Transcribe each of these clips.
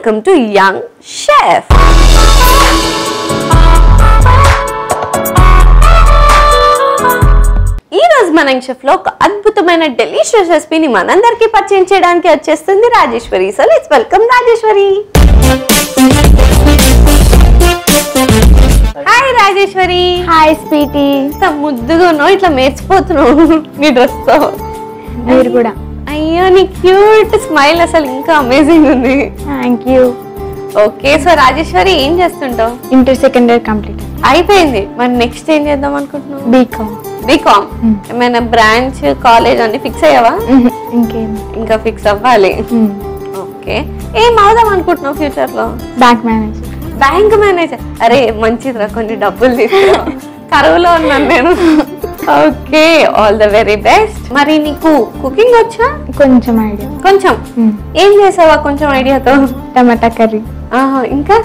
Welcome to Young Chef. ఈ రోజు మన యంగ్ షెఫ్ లో ఒక అద్భుతమైన డెలిషియస్ రెసిపీని మనందరికీ పరిచయం చేయడానికి వచ్చేస్తుంది Rajeshwari. So let's welcome Rajeshwari. Hi Rajeshwari. Hi sweetie. ఇంత ముద్దుగా ఉన్నావు, ఇట్లా మెరిచిపోతున్నావు నీ డ్రెస్ తో. మీరు కూడా. అయ్యో నీ క్యూట్ స్మైల్ అసలు ఇంకా అమేజింగ్ ఉంది. Thank you. Okay, so Rajeshwari ఏం చేస్తుంటావు? ఇంటర్ సెకండ్ ఇయర్ కంప్లీట్ అయిపోయింది. మరి నెక్స్ట్ ఏం చేద్దాం అనుకుంటున్నావు? బీకామ్. బీకామ్. ఏమైనా బ్రాంచ్ కాలేజ్ అన్ని ఫిక్స్ అయ్యావా? ఇంకేం, ఇంకా ఫిక్స్ అవ్వాలి. ఓకే, ఏం అవుదాం అనుకుంటున్నావు ఫ్యూచర్ లో? Bank manager. Bank manager. అరే మంచిదిరా, కొన్ని డబ్బులు తీసుకో, కరువులో ఉన్నాను నేను. Okay, all the very best. మరి నీకు కుకింగ్ వచ్చా? కొంచెం ఐడియా. కొంచెం. ఏం చేసావా కొంచెం ఐడియాతో? టమాటా కర్రీ. ఇంకా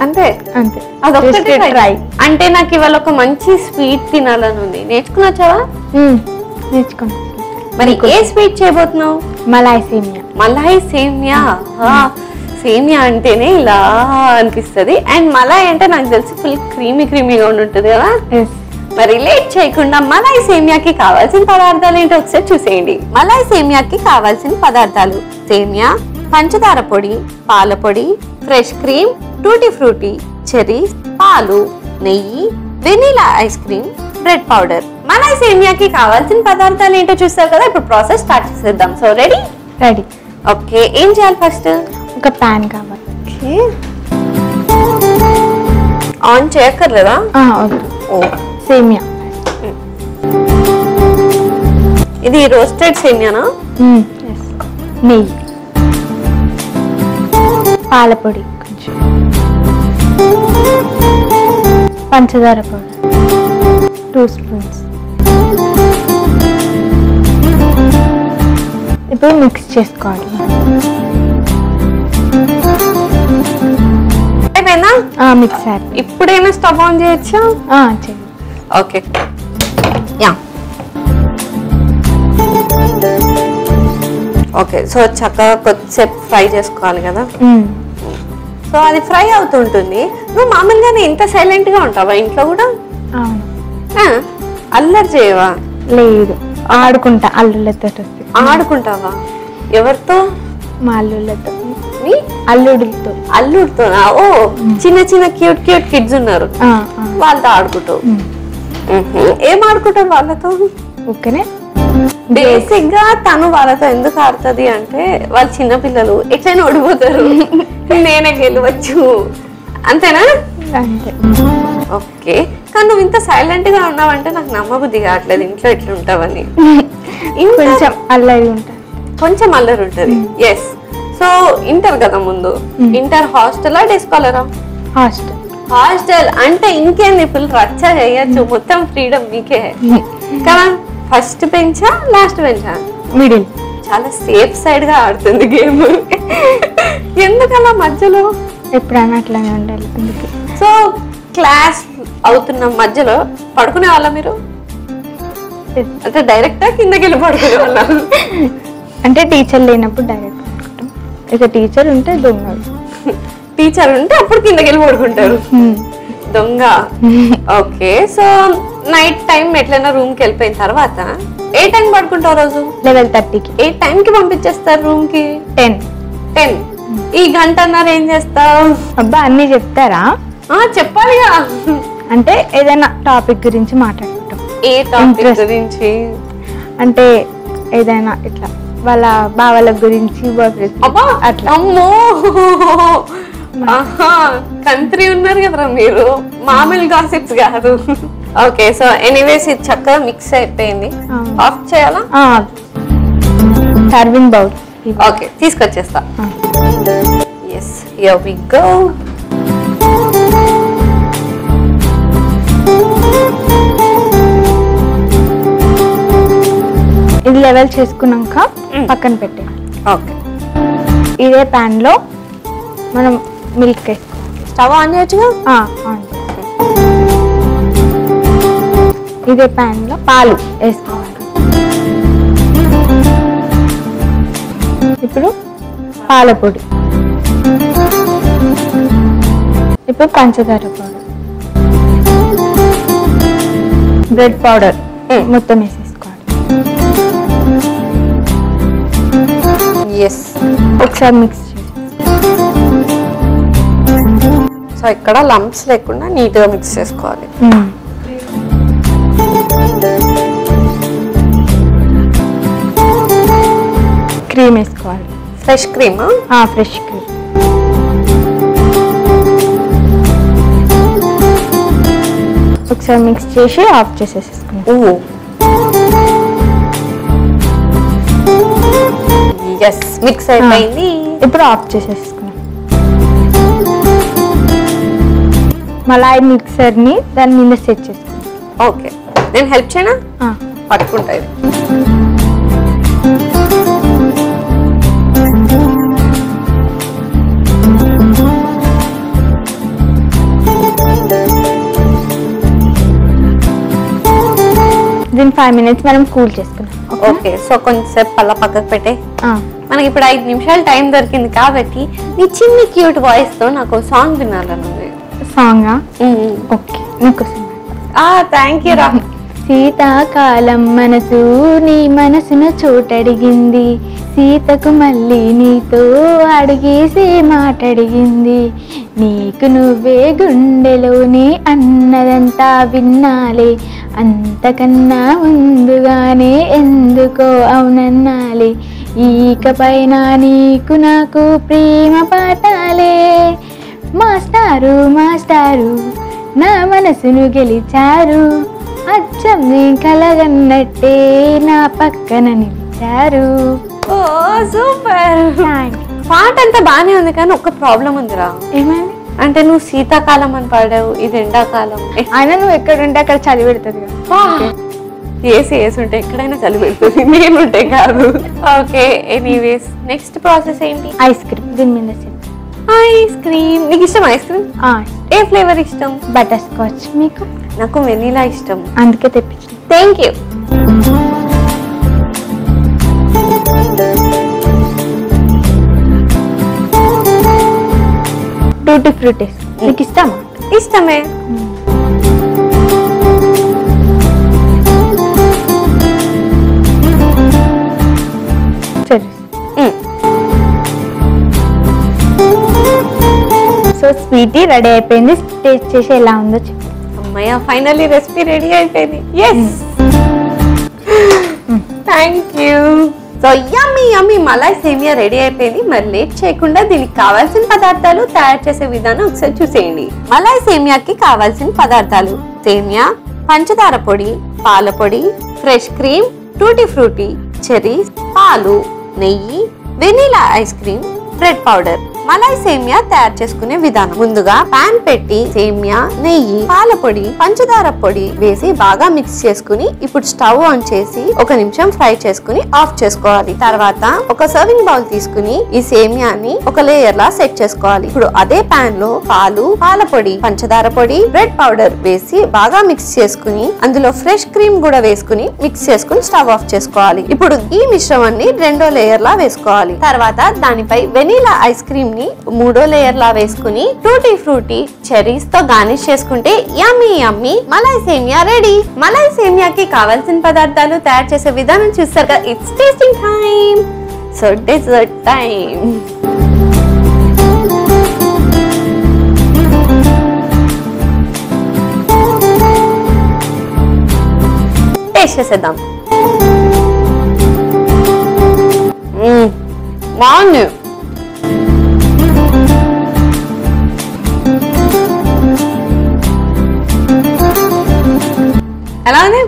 అంతే అంతే. అదొక్కటే ట్రై. అంటే నాకు ఇవాళ ఒక మంచి స్వీట్ తినాలని ఉంది, నేర్చుకున్నావా? నేర్చుకున్నా. మరి ఏ స్వీట్ చేయబోతున్నావు? మలాయ్ సేమియా. మలాయ్ సేమియా. సేమియా అంటేనే ఇలా అనిపిస్తుంది, అండ్ మలాయ్ అంటే నాకు తెలిసి ఫుల్ క్రీమీ క్రీమీగా ఉంటుంది కదా. మరి లేట్ చేయకుండా మలాయ్ సేమియాకి కావాల్సిన పదార్థాలు ఏంటో ఒకసారి చూసేయండి. మలాయ్ సేమియాకి కావాల్సిన పదార్థాలు: సేమియా, పంచదార పొడి, పాల పొడి, fresh cream, tutti frutti, cherries, పాలు, నెయ్యి, vanilla ice cream, bread powder. Malai సేమియాకి కావాల్సిన పదార్థాలు ఏంటో చూస్తారు కదా, ఇప్పుడు ప్రాసెస్ స్టార్ట్ చేసేద్దాం. So ready? రెడీ. ఓకే, ఏం చేయాలి ఫస్ట్? ఒక ప్యాన్ కావాలి. Okay, on చేయక్కర్లేదా? ఓ, సేమియా. ఇది రోస్టెడ్ సేమియానా? నెయ్యి, పాల పొడి కొంచెం, పంచదార పొడి 2 స్పూన్స్. ఇప్పుడు మిక్స్ చేసుకోవాలి. అయిపోయిందా? మిక్స్ అయిపోయింది. ఇప్పుడైనా స్టవ్ ఆన్ చేయొచ్చా? చేయండి. Okay, yeah. ఓకే, సో చక్కగా కొద్దిసేపు ఫ్రై చేసుకోవాలి కదా. సో అది ఫ్రై అవుతుంటుంది. నువ్వు మామూలుగానే ఇంత సైలెంట్ గా ఉంటావా ఇంట్లో కూడా? అవును. అల్లరి చేయవా? లేదు, ఆడుకుంటా. అల్లుళ్ళతో ఆడుకుంటావా? ఎవరితో? మా అల్లుళ్ళతో. మీ అల్లుడితో. అల్లుడితోనా? ఓ, చిన్న చిన్న క్యూట్ క్యూట్ కిడ్స్ ఉన్నారు, వాళ్ళతో ఆడుకుంటావు. ఏం ఆడుకుంటావు వాళ్ళతో? ఓకేనే. బేసిక్ గా తను వాళ్ళతో ఎందుకు ఆడుతుంది అంటే, వాళ్ళు చిన్న పిల్లలు ఎట్లయినా ఓడిపోతారు, నేనే గెలవచ్చు, అంతేనా? అంతే. ఓకే, కానీ నువ్వు ఇంత సైలెంట్ గా ఉన్నావంటే నాకు నమ్మబుద్ధి కావట్లేదు ఇంట్లో ఎట్లా ఉంటావని. కొంచెం అల్లరి ఉంటుంది. కొంచెం అల్లరి ఉంటుంది. ఎస్. సో ఇంటర్ కదా ముందు, ఇంటర్ హాస్టలా డే స్కాలరా? హాస్టల్. హాస్టల్ అంటే ఇంకేంది, పిల్లలు రచ్చ చేయొచ్చు, మొత్తం ఫ్రీడమ్ మీకే కదా. ఫస్ట్ బెంచా లాస్ట్ బెంచా? మిడిల్. చాలా సేఫ్ సైడ్ గా ఆడుతుంది గేమ్. ఎందుకలా మధ్యలో? ఎప్పుడైనా అట్లానే ఉండాలి అందుకే. సో క్లాస్ అవుతున్న మధ్యలో పడుకునే వాళ్ళ మీరు? అంటే డైరెక్టా కిందకి వెళ్ళి పడుకునే వాళ్ళ? అంటే టీచర్ లేనప్పుడు డైరెక్ట్ పడుకుంటాం, ఇక టీచర్ ఉంటే దొంగ. టీచర్ ఉంటే అప్పుడు కిందకి వెళ్ళి పడుకుంటారు, దొంగ. ఓకే, సో నైట్ టైం ఎట్లైనా రూమ్ కి వెళ్ళిపోయిన తర్వాత ఏ టైం పడుకుంటావు రోజు? 11:30కి. ఏ టైం కి పంపించేస్తారు రూమ్ కి? 10. ఈ గంటన్నర ఏం చేస్తావు? అబ్బా, అన్ని చెప్తారా? చెప్పాలిగా. అంటే ఏదైనా టాపిక్ గురించి మాట్లాడుకుంటాం. ఏ టాపిక్ గురించి? అంటే ఏదైనా ఇట్లా వాళ్ళ బావల గురించి, అట్లా. అమ్మో, కంట్రీ ఉన్నారు కదరా మీరు, మామూలు గాసిప్స్ కాదు. ఓకే, సో ఎనీవేస్ ఇది చక్కగా మిక్స్ అయిపోయింది. ఆఫ్ చేయాలా? Serving bowl. ఓకే, తీసుకొచ్చేస్తా. Yes, here we go. ఇది లెవెల్ చేసుకున్నాక పక్కన పెట్టేయాలి. ఓకే, ఇదే ప్యాన్ లో మనం మిల్క్ వేసుకోవాలి. స్టవ్ ఆన్ చేయొచ్చుగా? ఆన్. ఇదే ప్యాన్ లో పాలు వేసుకోవాలి. ఇప్పుడు పాల పొడి, ఇప్పుడు పంచదార పౌడర్, బ్రెడ్ పౌడర్ మొత్తం వేసేసుకోవాలి. ఎస్, ఒకసారి మిక్స్ చేసి సో ఇక్కడ లంప్స్ లేకుండా నీట్గా మిక్స్ చేసుకోవాలి. క్రీమ్ వేసుకోవాలి. Fresh cream? Fresh cream. ఒకసారి మిక్స్ చేసి ఆఫ్ చేసేసుకున్నాం. ఎస్, మిక్స్ అయిపోయింది. ఇప్పుడు ఆఫ్ చేసేసుకున్నాం. మలాయ్ మిక్సర్ని దాని మీద సెట్ చేసుకున్నాం. ఓకే, నేను హెల్ప్ చేయనా? పట్టుకుంటా ఇది. దీన్ని 5 minutes మనం కూల్ చేసుకున్నాం. ఓకే, సో కొంచెంసేపు అలా పక్కకు పెట్టే. మనకి ఇప్పుడు 5 నిమిషాలు టైం దొరికింది కాబట్టి నీ చిన్ని క్యూట్ వాయిస్ తో నాకు సాంగ్ వినాలనుంది. సాంగా? ఓకే, నీకోసం. థ్యాంక్ యూ రా. శీతాకాలం మనసు నీ మనసును చోటడిగింది, సీతకు మళ్ళీ నీతో అడిగేసి మాటడిగింది, నీకు నువ్వే గుండెలోని అన్నదంతా విన్నాలే, అంతకన్నా ముందుగానే ఎందుకో అవునన్నాలే, ఈకపైన నీకు నాకు ప్రేమ పాఠాలే, మాస్టారు మాస్టారు నా మనసును గెలిచారు, అచ్చం నీ కలగన్నట్టే నా పక్కన నిలిచారు. ఓ సూపర్. పాట అంతా బానే ఉంది కానీ ఒక ప్రాబ్లం ఉందిరా. ఏమైంది? అంటే నువ్వు శీతాకాలం అని పాడావు, ఇది ఎండాకాలం. అయినా నువ్వు ఎక్కడుంటే అక్కడ చలి పెడుతుంది కదా. ఏసీ ఉంటే ఎక్కడైనా చలి పెడుతుంది, నేనుంటే కాదు. ఓకే, ఎనీవేస్ నెక్స్ట్ ప్రాసెస్ ఏంటి? ఐస్ క్రీమ్ దీని మీద సెట్. Ice cream. నీకు ఇష్టం ఐస్ క్రీమ్? ఏ ఫ్లేవర్ ఇష్టం? Butterscotch. మీకు? నాకు వెనీలా ఇష్టం, అందుకే తెప్పించు. Thank you. టూటీ ఫ్రూటీస్ మీకు ఇష్టమా? ఇష్టమే. సరే. సో స్వీటీ రెడీ అయిపోయింది. టేస్ట్ చేసి ఎలా ఉందో చెప్పు. అమ్మయ్య, ఫైనల్లీ రెసిపీ రెడీ అయిపోయింది. Yes, thank you. So yummy yummy malai semiya ready అయిపోయింది. మరి లేట్ చేయకుండా దీనికి కావాల్సిన పదార్థాలు, తయారు చేసే విధానం ఒకసారి చూసేయండి. మలాయ్ సేమియాకి కావాల్సిన పదార్థాలు: సేమియా, పంచదార పొడి, పాల పొడి, fresh cream, tutti frutti, cherries, పాలు, నెయ్యి, vanilla ice cream, bread powder. Malai semiya తయారు చేసుకునే విధానం: ముందుగా పాన్ పెట్టి సేమియా, నెయ్యి, పాల పొడి, పంచదార పొడి వేసి బాగా మిక్స్ చేసుకుని ఇప్పుడు స్టవ్ ఆన్ చేసి 1 నిమిషం ఫ్రై చేసుకుని ఆఫ్ చేసుకోవాలి. తర్వాత ఒక సర్వింగ్ బౌల్ తీసుకుని ఈ సేమియాని ఒక లేయర్ లా సెట్ చేసుకోవాలి. ఇప్పుడు అదే పాన్ లో పాలు, పాల పొడి, పంచదార పొడి, బ్రెడ్ పౌడర్ వేసి బాగా మిక్స్ చేసుకుని అందులో ఫ్రెష్ క్రీమ్ కూడా వేసుకుని మిక్స్ చేసుకుని స్టవ్ ఆఫ్ చేసుకోవాలి. ఇప్పుడు ఈ మిశ్రమాన్ని 2వ లేయర్ లా వేసుకోవాలి. తర్వాత దానిపై వెనీలా ఐస్ క్రీమ్ 3వ లేయర్ లా వేసుకుని టూటీ ఫ్రూటీ, చెర్రీస్ తో గార్నిష్ చేసుకుంటే yummy yummy malai semiya ready. Malai సేమియాకి కావాల్సిన పదార్థాలు, తయారు చేసే విధానం చూస్తారు కదా. It's tasting time. So dessert time. Taste చేసేద్దాం. బాగుంది. ఎలా ఉంది?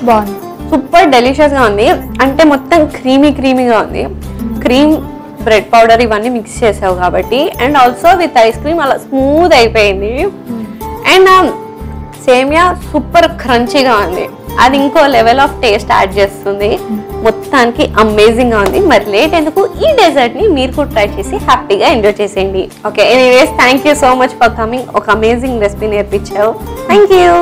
బాగుంది. సూపర్ డెలిషియస్ గా ఉంది. అంటే మొత్తం క్రీమీగా ఉంది. క్రీమ్, బ్రెడ్ పౌడర్ ఇవన్నీ మిక్స్ చేసావు కాబట్టి, and also with ice cream అలా స్మూత్ అయిపోయింది. అండ్ సేమియా సూపర్ క్రంచీగా ఉంది. అది ఇంకో లెవెల్ ఆఫ్ టేస్ట్ యాడ్ చేస్తుంది. మొత్తానికి అమేజింగ్ గా ఉంది. మరి లేట్ ఎందుకు, ఈ డెజర్ట్ ని మీరు కూడా ట్రై చేసి హ్యాపీగా ఎంజాయ్ చేసేయండి. Okay, anyways thank you so much for coming. ఒక అమేజింగ్ రెసిపీ నేర్పించావు. Thank you.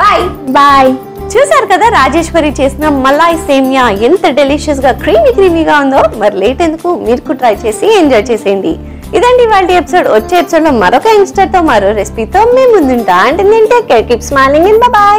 Bye bye. చూసారు కదా రాజేశ్వరి చేసిన మలాయ్ సేమియా ఎంత డెలిషియస్ గా క్రీమీగా ఉందో. మరి లేట్ ఎందుకు, మీరు కూడా ట్రై చేసి ఎంజాయ్ చేసేయండి. ఇదండి ఇవాళ ఎపిసోడ్. వచ్చే ఎపిసోడ్ లో మరొక యంగ్స్టర్ తో మరో రెసిపీతో మేము ముందుంటా. అంటే నేను take care, keep smiling and by.